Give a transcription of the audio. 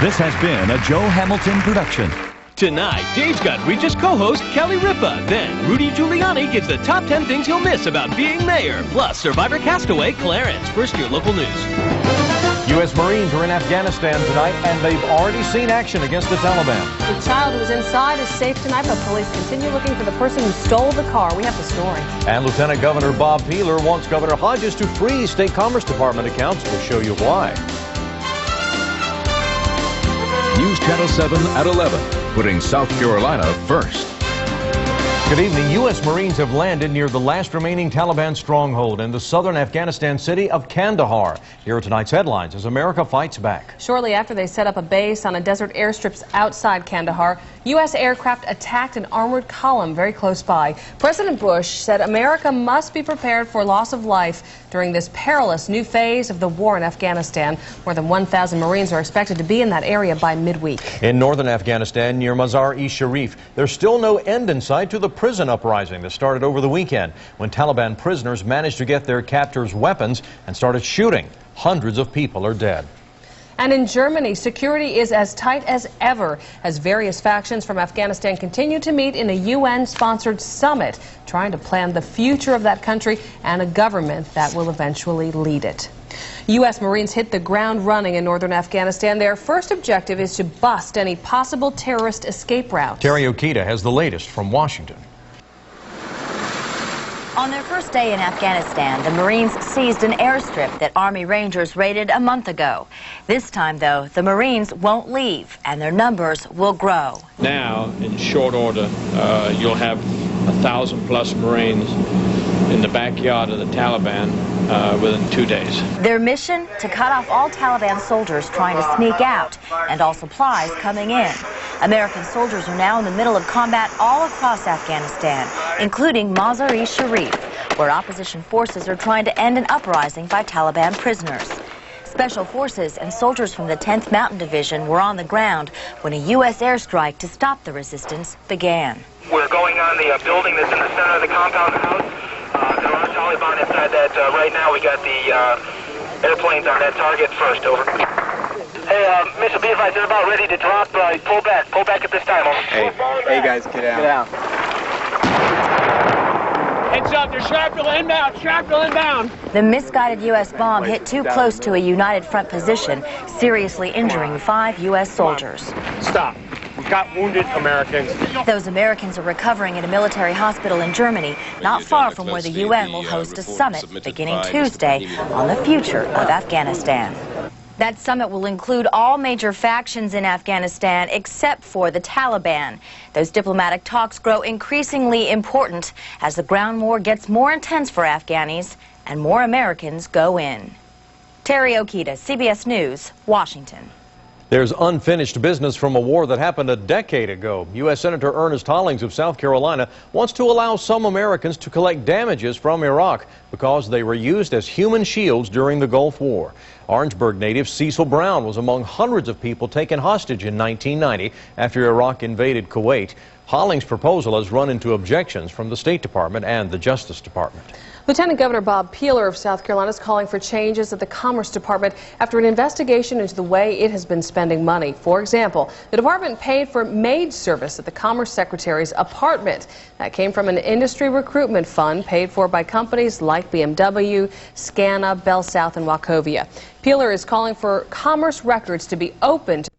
This has been a Joe Hamilton production. Tonight, Dave's got Regis co-host Kelly Ripa. Then, Rudy Giuliani gives the top 10 things he'll miss about being mayor. Plus, Survivor castaway Clarence. First, your local news. U.S. Marines are in Afghanistan tonight, and they've already seen action against the Taliban. The child who was inside is safe tonight, but police continue looking for the person who stole the car. We have the story. And Lieutenant Governor Bob Peeler wants Governor Hodges to freeze State Commerce Department accounts. We'll show you why. News Channel 7 at 11, putting South Carolina first. Good evening. U.S. Marines have landed near the last remaining Taliban stronghold in the southern Afghanistan city of Kandahar. Here are tonight's headlines as America fights back. Shortly after they set up a base on a desert airstrip outside Kandahar, U.S. aircraft attacked an armored column very close by. President Bush said America must be prepared for loss of life during this perilous new phase of the war in Afghanistan. More than 1,000 Marines are expected to be in that area by midweek. In northern Afghanistan, near Mazar-e-Sharif, there's still no end in sight to the prison uprising that started over the weekend when Taliban prisoners managed to get their captors' weapons and started shooting. Hundreds of people are dead. And in Germany, security is as tight as ever as various factions from Afghanistan continue to meet in a UN-sponsored summit, trying to plan the future of that country and a government that will eventually lead it. U.S. Marines hit the ground running in northern Afghanistan. Their first objective is to bust any possible terrorist escape routes. Terry Okita has the latest from Washington. On their first day in Afghanistan, the Marines seized an airstrip that Army Rangers raided a month ago. This time, though, the Marines won't leave, and their numbers will grow. Now, in short order, you'll have 1,000+ Marines in the backyard of the Taliban within 2 days. Their mission? To cut off all Taliban soldiers trying to sneak out, and all supplies coming in. American soldiers are now in the middle of combat all across Afghanistan, including Mazar-e-Sharif, where opposition forces are trying to end an uprising by Taliban prisoners. Special forces and soldiers from the 10th Mountain Division were on the ground when a U.S. airstrike to stop the resistance began. We're going on the building that's in the center of the compound house. There are Taliban inside that right now. We got the airplanes on that target first, over. Hey, Mr. B, advised, they're about ready to drop. Pull back at this time. Hey guys, get out. Get out. Heads up, there's shrapnel inbound. The misguided U.S. bomb hit too close to a United Front position, seriously injuring 5 U.S. soldiers. Stop. We've got wounded Americans. Those Americans are recovering at a military hospital in Germany, not far from where the UN will host a summit beginning Tuesday on the future of Afghanistan. That summit will include all major factions in Afghanistan except for the Taliban. Those diplomatic talks grow increasingly important as the ground war gets more intense for Afghanis and more Americans go in. Terry Okita, CBS News, Washington. There's unfinished business from a war that happened a decade ago. U.S. Senator Ernest Hollings of South Carolina wants to allow some Americans to collect damages from Iraq because they were used as human shields during the Gulf War. Orangeburg native Cecil Brown was among hundreds of people taken hostage in 1990 after Iraq invaded Kuwait. Hollings' proposal has run into objections from the State Department and the Justice Department. Lieutenant Governor Bob Peeler of South Carolina is calling for changes at the Commerce Department after an investigation into the way it has been spending money. For example, the department paid for maid service at the Commerce Secretary's apartment. That came from an industry recruitment fund paid for by companies like BMW, Scana, Bell South, and Wachovia. Peeler is calling for commerce records to be open to